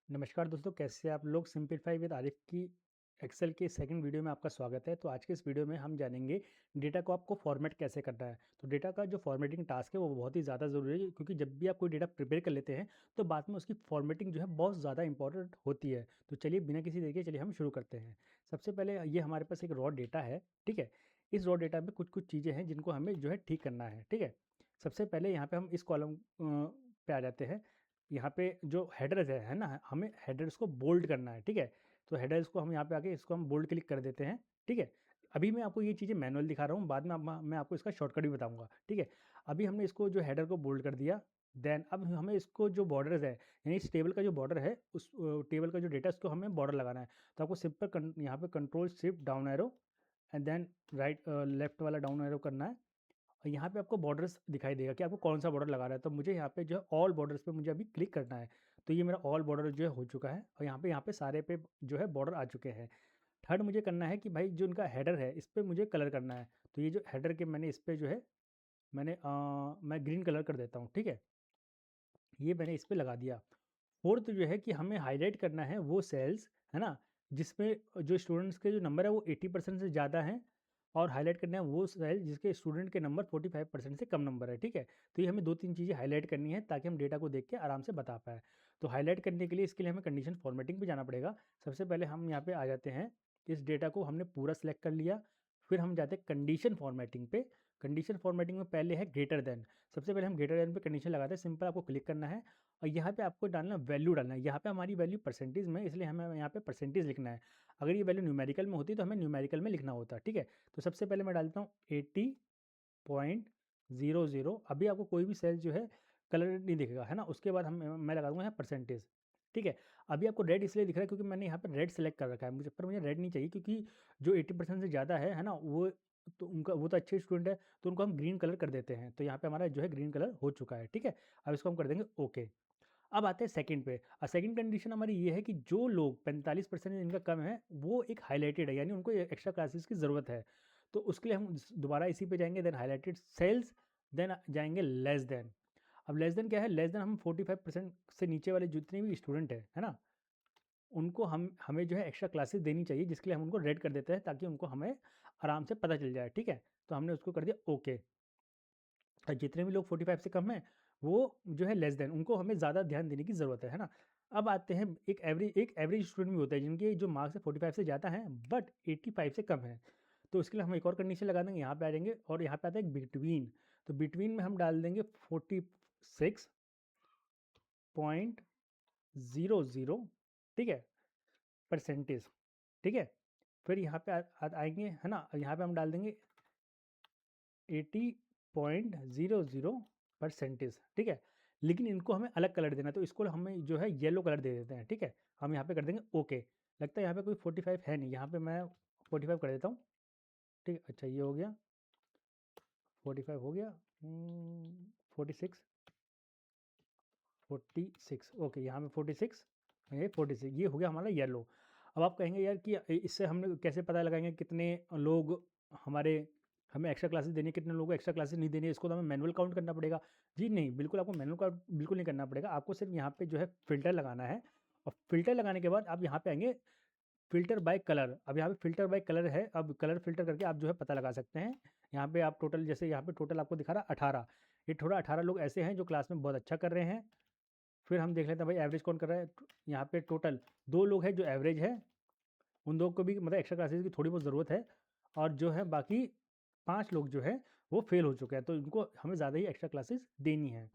नमस्कार दोस्तों, कैसे आप लोग। सिंपलीफाई विद आरिफ की एक्सेल के सेकंड वीडियो में आपका स्वागत है। तो आज के इस वीडियो में हम जानेंगे डेटा को आपको फॉर्मेट कैसे करना है। तो डेटा का जो फॉर्मेटिंग टास्क है वो बहुत ही ज़्यादा ज़रूरी है, क्योंकि जब भी आप कोई डेटा प्रिपेयर कर लेते हैं तो बाद में उसकी फॉर्मेटिंग जो है बहुत ज़्यादा इंपॉर्टेंट होती है। तो चलिए बिना किसी देरी के चलिए हम शुरू करते हैं। सबसे पहले ये हमारे पास एक रॉ डेटा है, ठीक है। इस रॉ डेटा में कुछ कुछ चीज़ें हैं जिनको हमें जो है ठीक करना है, ठीक है। सबसे पहले यहाँ पे हम इस कॉलम पे आ जाते हैं। यहाँ पे जो हेडर्स है ना, हमें हेडर्स को बोल्ड करना है, ठीक है। तो हेडर्स को हम यहाँ पे आके इसको हम बोल्ड क्लिक कर देते हैं, ठीक है। अभी मैं आपको ये चीज़ें मैनुअल दिखा रहा हूँ, बाद में मैं आपको इसका शॉर्टकट भी बताऊंगा, ठीक है। अभी हमने इसको जो हेडर को बोल्ड कर दिया। देन अब हमें इसको जो बॉर्डर्स है, यानी इस टेबल का जो बॉर्डर है, उस टेबल का जो डेटा उसको हमें बॉर्डर लगाना है। तो आपको सिंपल यहाँ पे control shift down arrow and then right left वाला डाउन एरो करना है। और यहाँ पे आपको बॉर्डर्स दिखाई देगा कि आपको कौन सा बॉर्डर लगाना है। तो मुझे यहाँ पे जो है ऑल बॉर्डर्स पे मुझे अभी क्लिक करना है। तो ये मेरा ऑल बॉर्डर जो है हो चुका है, और यहाँ पे सारे पे जो है बॉर्डर आ चुके हैं। थर्ड मुझे करना है कि भाई जो उनका हेडर है इस पर मुझे कलर करना है। तो ये जो हेडर के मैंने इस पर जो है मैं ग्रीन कलर कर देता हूँ, ठीक है। ये मैंने इस पर लगा दिया। फोर्थ जो है कि हमें हाईलाइट करना है वो सेल्स, है ना, जिसमें जो स्टूडेंट्स के जो नंबर है वो 80% से ज़्यादा हैं, और हाईलाइट करना है वो सेल जिसके स्टूडेंट के नंबर 45% से कम नंबर है, ठीक है। तो ये हमें दो तीन चीज़ें हाईलाइट करनी है ताकि हम डेटा को देख के आराम से बता पाए। तो हाईलाइट करने के लिए इसके लिए हमें कंडीशन फॉर्मेटिंग पे जाना पड़ेगा। सबसे पहले हम यहाँ पे आ जाते हैं। इस डेटा को हमने पूरा सेलेक्ट कर लिया। फिर हम जाते हैं कंडीशन फॉर्मेटिंग पे। कंडीशन फॉर्मेटिंग में पहले है ग्रेटर देन। सबसे पहले हम ग्रेटर देन पे कंडीशन लगाते हैं। सिंपल आपको क्लिक करना है और यहाँ पे आपको डालना वैल्यू डालना है। यहाँ पे हमारी वैल्यू परसेंटेज में, इसलिए हमें यहाँ पे परसेंटेज लिखना है। अगर ये वैल्यू न्यूमेरिकल में होती तो हमें न्यूमेरिकल में लिखना होता, ठीक है। तो सबसे पहले मैं डालता हूँ 80.00। अभी आपको कोई भी सेल जो है कलर नहीं दिखेगा, है ना। उसके बाद मैं लगा दूंगा यहाँ परसेंटेज, ठीक है। अभी आपको रेड इसलिए दिख रहा है क्योंकि मैंने यहाँ पर रेड सेलेक्ट कर रखा है, मुझे रेड नहीं चाहिए, क्योंकि जो 80% से ज़्यादा है ना, वो तो अच्छे स्टूडेंट है, तो उनको हम ग्रीन कलर कर देते हैं। तो यहाँ पे हमारा जो है ग्रीन कलर हो चुका है, ठीक है। अब इसको हम कर देंगे ओके। अब आते हैं सेकंड पे। सेकंड कंडीशन हमारी ये है कि जो लोग 45% इनका कम है वो एक हाईलाइटेड है, यानी उनको एक्स्ट्रा क्लासेस की ज़रूरत है। तो उसके लिए हम दोबारा इसी पे जाएंगे, देन हाईलाइटेड सेल्स, देन जाएंगे लेस देन। अब लेस देन क्या है, लेस देन हम 45% से नीचे वाले जितने भी स्टूडेंट है ना, उनको हमें जो है एक्स्ट्रा क्लासेस देनी चाहिए, जिसके लिए हम उनको रेड कर देते हैं ताकि उनको हमें आराम से पता चल जाए, ठीक है। तो हमने उसको कर दिया ओके। और जितने भी लोग 45 से कम हैं वो जो है लेस देन, उनको हमें ज़्यादा ध्यान देने की ज़रूरत है ना। अब आते हैं एक एवरेज स्टूडेंट भी होता है जिनके जो मार्क्स है 45 से ज़्यादा हैं बट 85 से कम है। तो उसके लिए हम एक और कंडीशन लगा देंगे, यहाँ पे आ जाएंगे और यहाँ पे आता है बिटवीन। तो बिटवीन में हम डाल देंगे 46.00, ठीक है, परसेंटेज, ठीक है। फिर यहाँ पे आएंगे, है ना, यहाँ पे हम डाल देंगे 80.00%, ठीक है। लेकिन इनको हमें अलग कलर देना है, तो इसको हमें जो है येलो कलर दे देते हैं, ठीक है। हम यहाँ पे कर देंगे ओके। लगता है यहाँ पे कोई 45 है नहीं, यहाँ पे मैं 45 कर देता हूँ, ठीक है। अच्छा ये हो गया, 45 हो गया, 46, 46 ओके। यहाँ पे 46, ये 46, ये हो गया हमारा येलो। अब आप कहेंगे यार कि इससे हम कैसे पता लगाएंगे कितने लोग हमारे हमें एक्स्ट्रा क्लासेस देनी है, कितने लोगों को एक्स्ट्रा क्लासेस नहीं देनी है। इसको तो हमें मैनुअल काउंट करना पड़ेगा। जी नहीं, बिल्कुल आपको मैनुअल काउंट बिल्कुल नहीं करना पड़ेगा। आपको सिर्फ यहाँ पे जो है फ़िल्टर लगाना है, और फ़िल्टर लगाने के बाद आप यहाँ पे आएंगे फ़िल्टर बाय कलर। अब यहाँ पे फ़िल्टर बाय कलर है, अब कलर फ़िल्टर करके आप जो है पता लगा सकते हैं। यहाँ पे आप टोटल, जैसे यहाँ पे टोटल आपको दिखा रहा 18, ये थोड़ा 18 लोग ऐसे हैं जो क्लास में बहुत अच्छा कर रहे हैं। फिर हम देख लेते हैं भाई एवरेज कौन कर रहा है। यहाँ पे टोटल 2 लोग हैं जो एवरेज है, उन लोगों को भी मतलब एक्स्ट्रा क्लासेस की थोड़ी बहुत ज़रूरत है। और जो है बाकी 5 लोग जो है वो फेल हो चुके हैं, तो उनको हमें ज़्यादा ही एक्स्ट्रा क्लासेस देनी है।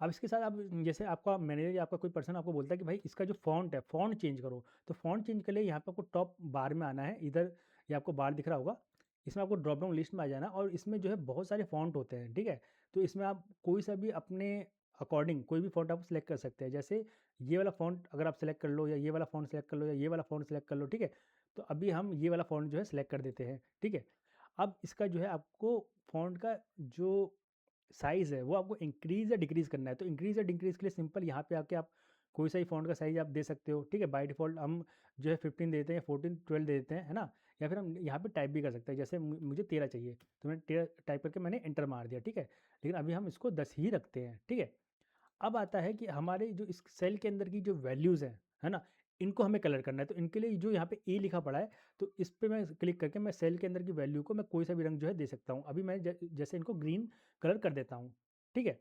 अब इसके साथ आप, जैसे आपका मैनेजर या आपका कोई पर्सन आपको बोलता है कि भाई इसका जो फ़ॉन्ट है, फ़ॉन्ट चेंज करो। तो फ़ॉन्ट चेंज के लिए यहाँ पे आपको टॉप बार में आना है, इधर ये आपको बार दिख रहा होगा। इसमें आपको ड्रॉप डाउन लिस्ट में आ जाना, और इसमें जो है बहुत सारे फ़ॉन्ट होते हैं, ठीक है। तो इसमें आप कोई सा भी अपने अकॉर्डिंग कोई भी फ़ॉन्ट आप सेलेक्ट कर सकते हैं। जैसे ये वाला फ़ॉन्ट अगर आप सेलेक्ट कर लो, या ये वाला फ़ॉन्ट सेलेक्ट कर लो, या ये वाला फ़ॉन्ट सेलेक्ट कर लो, ठीक है। तो अभी हम ये वाला फ़ॉन्ट जो है सेलेक्ट कर देते हैं, ठीक है। अब इसका जो है आपको फ़ॉन्ट का जो साइज़ है वो आपको इंक्रीज़ या डिक्रीज़ करना है। तो इंक्रीज़ या डिक्रीज़ के लिए सिंपल यहाँ पे आके आप कोई सा ही फ़ॉन्ट का साइज़ आप दे सकते हो, ठीक है। बाय डिफ़ॉल्ट हम जो है 15 देते हैं, 14, 12 दे देते हैं, है ना। या फिर हम यहाँ पे टाइप भी कर सकते हैं, जैसे मुझे 13 चाहिए तो मैंने 13 टाइप करके मैंने एंटर मार दिया, ठीक है। लेकिन अभी हम इसको 10 ही रखते हैं, ठीक है। अब आता है कि हमारे जो इस सेल के अंदर की जो वैल्यूज़ हैं, है ना? इनको हमें कलर करना है, तो इनके लिए जो यहाँ पे ए लिखा पड़ा है, तो इस पे मैं क्लिक करके मैं सेल के अंदर की वैल्यू को मैं कोई सा भी रंग जो है दे सकता हूँ। अभी मैं जैसे इनको ग्रीन कलर कर देता हूँ, ठीक है?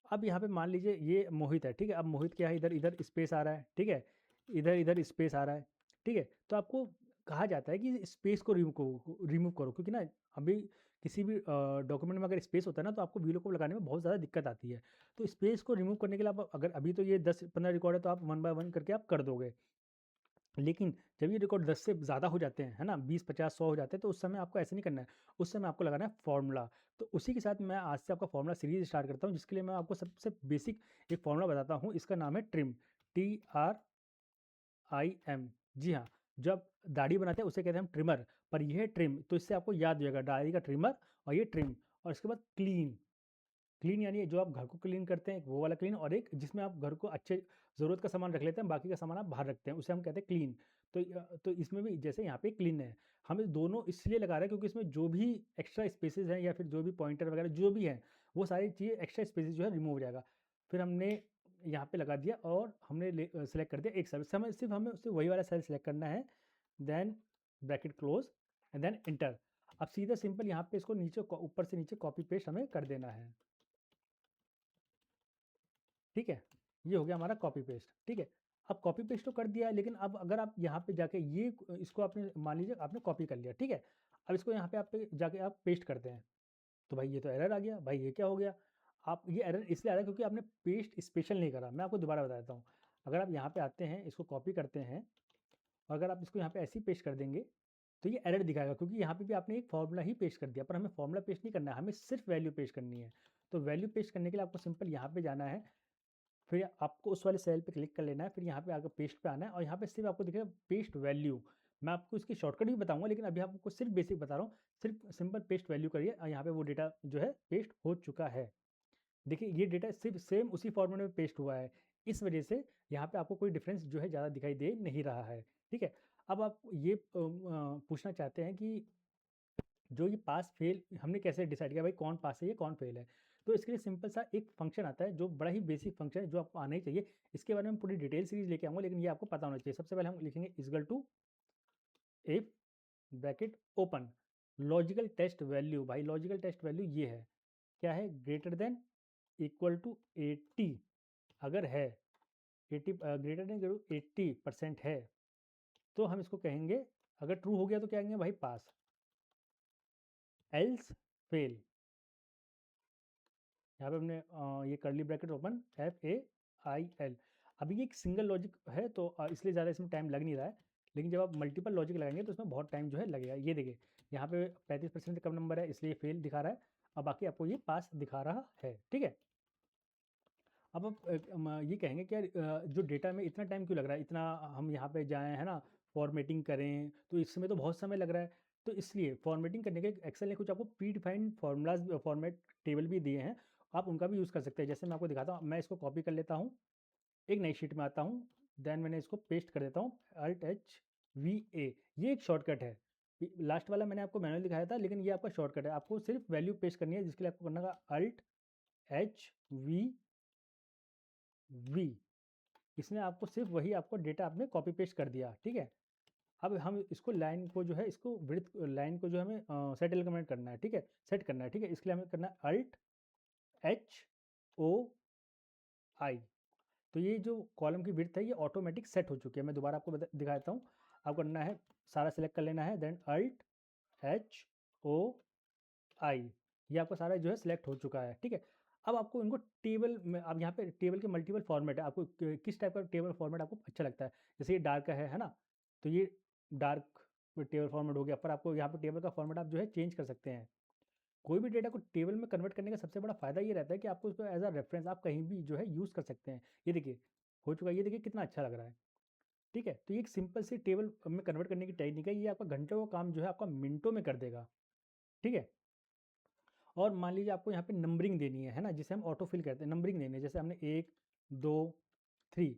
अब यहाँ पे मान लीजिए ये मोहित है, ठीक है? अब मोहित क्या है, इधर इधर स्पेस आ रहा है, ठीक है? इधर इधर स्पेस आ रहा है, ठीक है? तो आपको कहा जाता है कि स्पेस को रिमूव करो, क्योंकि ना अभी किसी भी डॉक्यूमेंट में अगर स्पेस होता है ना, तो आपको वीलो को लगाने में बहुत ज़्यादा दिक्कत आती है। तो स्पेस को रिमूव करने के लिए आप, अगर अभी तो ये 10-15 रिकॉर्ड है, तो आप 1 बाय 1 करके आप कर दोगे। लेकिन जब ये रिकॉर्ड 10 से ज़्यादा हो जाते हैं, है ना? 20, 50, 100 हो जाते हैं, तो उस समय आपको ऐसे नहीं करना है। उस समय आपको लगाना है फ़ॉर्मूला। तो उसी के साथ मैं आज से आपका फ़ॉर्मूला सीरीज़ स्टार्ट करता हूँ, जिसके लिए मैं आपको सबसे बेसिक एक फ़ॉर्मूला बताता हूँ। इसका नाम है ट्रिम, TRIM। जी हाँ, जब दाढ़ी बनाते हैं उसे कहते हैं हम ट्रिमर, पर ये है ट्रिम। तो इससे आपको याद हो जाएगा, दाढ़ी का ट्रिमर और ये ट्रिम। और इसके बाद क्लीन। क्लीन यानी जो आप घर को क्लीन करते हैं, वो वाला क्लीन, और एक जिसमें आप घर को अच्छे ज़रूरत का सामान रख लेते हैं, बाकी का सामान आप बाहर रखते हैं, उसे हम कहते हैं क्लीन। तो इसमें भी जैसे यहाँ पे क्लीन है, हम इस दोनों इसलिए लगा रहे हैं क्योंकि इसमें जो भी एक्स्ट्रा स्पेसेस हैं या फिर जो भी पॉइंटर वगैरह जो भी हैं, वो सारी चीज़ें एक्स्ट्रा स्पेसेस जो है रिमूव हो जाएगा। फिर हमने यहाँ पे लगा दिया और हमने सेलेक्ट कर दिया एक सेल, समय सिर्फ हमें उससे वही वाला सेल सेलेक्ट करना है, then bracket close and then enter. अब सीधा सिंपल यहाँ पे इसको नीचे ऊपर से नीचे कॉपी पेस्ट हमें कर देना है, ठीक है? ये हो गया हमारा कॉपी पेस्ट, ठीक है? अब कॉपी पेस्ट तो कर दिया है, लेकिन अब अगर आप यहाँ पे जाके ये इसको आपने मान लीजिए आपने कॉपी कर लिया, ठीक है? अब इसको यहाँ पे आप जाके आप पेस्ट करते हैं, तो भाई ये तो एरर आ गया, भाई ये क्या हो गया? आप ये एरर इसलिए आ रहा है क्योंकि आपने पेस्ट स्पेशल नहीं करा। मैं आपको दोबारा बता देता हूँ। अगर आप यहाँ पे आते हैं, इसको कॉपी करते हैं, और अगर आप इसको यहाँ पे ऐसे ही पेस्ट कर देंगे, तो ये एरर दिखाएगा, क्योंकि यहाँ पे भी आपने एक फॉर्मूला ही पेस्ट कर दिया, पर हमें फॉर्मूला पेस्ट नहीं करना है, हमें सिर्फ वैल्यू पेस्ट करनी है। तो वैल्यू पेस्ट करने के लिए आपको सिंपल यहाँ पे जाना है, फिर आपको उस वाले सेल पे क्लिक कर लेना है, फिर यहाँ पे आकर पेस्ट पे आना है, और यहाँ पे सिर्फ आपको दिखेगा पेस्ट वैल्यू। मैं आपको इसकी शॉर्टकट भी बताऊंगा, लेकिन अभी आपको सिर्फ बेसिक बता रहा हूँ। सिर्फ सिंपल पेस्ट वैल्यू करिए और यहाँ पे वो डेटा जो है पेस्ट हो चुका है। देखिए ये डेटा सिर्फ सेम उसी फॉर्मेट में पेस्ट हुआ है, इस वजह से यहाँ पे आपको कोई डिफरेंस जो है ज़्यादा दिखाई दे नहीं रहा है, ठीक है? अब आप ये पूछना चाहते हैं कि जो ये पास फेल हमने कैसे डिसाइड किया भाई कौन पास है या कौन फेल है? तो इसके लिए सिंपल सा एक फंक्शन आता है, जो बड़ा ही बेसिक फंक्शन है, जो आपको आना ही चाहिए। इसके बारे में पूरी डिटेल सीरीज लेके आऊँगा, लेकिन ये आपको पता होना चाहिए। सबसे पहले हम लिखेंगे equal to if bracket open logical test value. भाई लॉजिकल टेस्ट वैल्यू ये है, क्या है? ग्रेटर देन इक्वल टू 80 अगर है, 80 ग्रेटर देन 80% है, तो हम इसको कहेंगे, अगर ट्रू हो गया तो क्या कहेंगे भाई पास, एल्स फेल। यहाँ पे हमने ये कर्ली ब्रैकेट ओपन FAIL। अभी ये एक सिंगल लॉजिक है, तो इसलिए ज़्यादा इसमें टाइम लग नहीं रहा है, लेकिन जब आप मल्टीपल लॉजिक लगाएंगे तो इसमें बहुत टाइम जो है लगेगा। ये देखिए यहाँ पे 35% से कम नंबर है, इसलिए फेल दिखा रहा है, और बाकी आपको ये पास दिखा रहा है, ठीक है? अब आप ये कहेंगे कि यार जो डेटा में इतना टाइम क्यों लग रहा है, इतना हम यहाँ पे जाएँ, है ना? फॉर्मेटिंग करें, तो इसमें तो बहुत समय लग रहा है। तो इसलिए फॉर्मेटिंग करने के लिए एक्सेल ने कुछ आपको प्री डिफाइंड फार्मूलाज़ फॉर्मेट टेबल भी दिए हैं, आप उनका भी यूज़ कर सकते हैं। जैसे मैं आपको दिखाता हूँ, मैं इसको कॉपी कर लेता हूँ, एक नई शीट में आता हूँ, देन मैंने इसको पेस्ट कर देता हूँ, Alt H V A। ये एक शॉर्टकट है। लास्ट वाला मैंने आपको मैनुअल दिखाया था, लेकिन ये आपका शॉर्टकट है। आपको सिर्फ वैल्यू पेस्ट करनी है, जिसके लिए आपको करना होगा Alt H V। इसने आपको सिर्फ वही आपको डेटा आपने कॉपी पेस्ट कर दिया, ठीक है? अब हम इसको लाइन को जो है, इसको विड्थ लाइन को जो हमें सेट एलिमेंट करना है, ठीक है? सेट करना है, ठीक है? इसके लिए हमें करना है Alt H O I। तो ये जो कॉलम की विड्थ है ये ऑटोमेटिक सेट हो चुकी है। मैं दोबारा आपको दिखाता हूँ। आपको करना है, सारा सेलेक्ट कर लेना है, then Alt H O I। ये आपका सारा जो है सिलेक्ट हो चुका है, ठीक है? अब आपको इनको टेबल में, अब यहाँ पे टेबल के मल्टीपल फॉर्मेट है, आपको किस टाइप का टेबल फॉर्मेट आपको अच्छा लगता है? जैसे ये डार्क का है ना? तो ये डार्क टेबल फॉर्मेट हो गया, पर आपको यहाँ पे टेबल का फॉर्मेट आप जो है चेंज कर सकते हैं। कोई भी डेटा को टेबल में कन्वर्ट करने का सबसे बड़ा फ़ायदा ये रहता है कि आपको उसको एज अ रेफरेंस आप कहीं भी जो है यूज़ कर सकते हैं। ये देखिए हो चुका है, ये देखिए कितना अच्छा लग रहा है, ठीक है? तो ये एक सिंपल सी टेबल में कन्वर्ट करने की टेक्निक है, ये आपका घंटों का काम जो है आपका मिनटों में कर देगा, ठीक है? और मान लीजिए आपको यहाँ पे नंबरिंग देनी है ना? जिसे हम ऑटो फिल कहते हैं, नंबरिंग देनी है, जैसे हमने 1 2 3,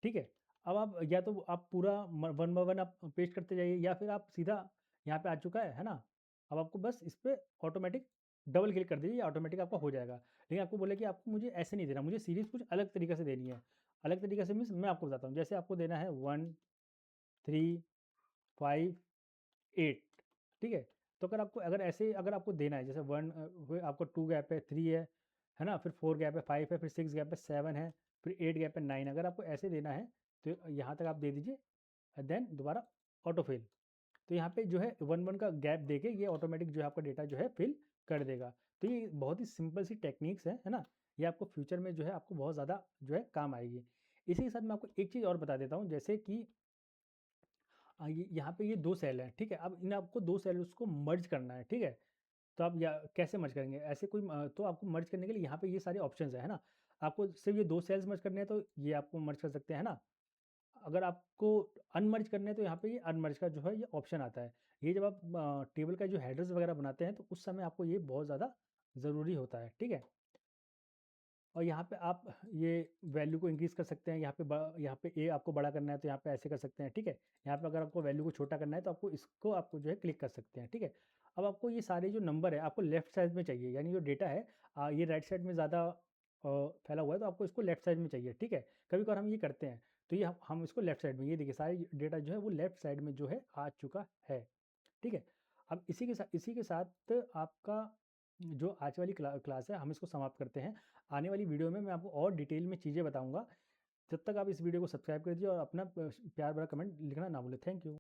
ठीक है? अब आप या तो आप पूरा वन बाय वन आप पेस्ट करते जाइए, या फिर आप सीधा यहाँ पे आ चुका है ना? अब आपको बस इस पे ऑटोमेटिक डबल क्लिक कर दीजिए, ऑटोमेटिक आपका हो जाएगा। लेकिन आपको बोले कि आपको मुझे ऐसे नहीं देना, मुझे सीरीज़ कुछ अलग तरीके से देनी है। अलग तरीके से मीन्स मैं आपको बताता हूँ, जैसे आपको देना है 1, 3, 5, 8, ठीक है? तो अगर ऐसे अगर आपको देना है, जैसे 1 आपको 2 गैप है ना? फिर 4 गैप है, 5 है, फिर 6 गैप है, 7 है, फिर 8 गैप है, 9, अगर आपको ऐसे देना है, तो यहाँ तक आप दे दीजिए, देन दोबारा ऑटोफिल। तो यहाँ पे जो है 1-1 का गैप देके ये ऑटोमेटिक जो है आपका डेटा जो है फिल कर देगा। तो ये बहुत ही सिंपल सी टेक्निक्स है ना? ये आपको फ्यूचर में जो है आपको बहुत ज़्यादा जो है काम आएगी। इसी के साथ मैं आपको एक चीज़ और बता देता हूँ, जैसे कि ये यहाँ पे ये 2 सेल हैं, ठीक है? अब इन आपको 2 सेल्स को मर्ज करना है, ठीक है? तो आप या कैसे मर्ज करेंगे? ऐसे कोई तो आपको मर्ज करने के लिए यहाँ पे ये सारे ऑप्शंस हैं, है ना? आपको सिर्फ़ ये 2 सेल्स मर्ज करने हैं तो ये आपको मर्ज कर सकते हैं, है ना? अगर आपको अनमर्ज करने हैं तो यहाँ पे ये अनमर्ज का जो है ये ऑप्शन आता है। ये जब आप टेबल का जो हेडर्स वगैरह बनाते हैं तो उस समय आपको ये बहुत ज़्यादा ज़रूरी होता है, ठीक है? और यहाँ पे आप ये वैल्यू को इंक्रीज़ कर सकते हैं, यहाँ पे ए आपको बड़ा करना है तो यहाँ पे ऐसे कर सकते हैं, ठीक है? यहाँ पे अगर आपको वैल्यू को छोटा करना है तो आपको जो है क्लिक कर सकते हैं, ठीक है? अब आपको ये सारे जो नंबर है आपको लेफ्ट साइड में चाहिए, यानी जो डेटा है ये राइट साइड में ज़्यादा फैला हुआ है तो आपको इसको लेफ्ट साइड में चाहिए, ठीक है? कभी-कभार हम ये करते हैं, तो ये हम इसको लेफ्ट साइड में, ये देखिए सारी डेटा जो है वो लेफ्ट साइड में जो है आ चुका है, ठीक है? अब इसी के साथ आपका जो आज वाली क्लास है हम इसको समाप्त करते हैं। आने वाली वीडियो में मैं आपको और डिटेल में चीज़ें बताऊँगा। जब तक आप इस वीडियो को सब्सक्राइब कर दीजिए और अपना प्यार भरा कमेंट लिखना ना भूलें। Thank you.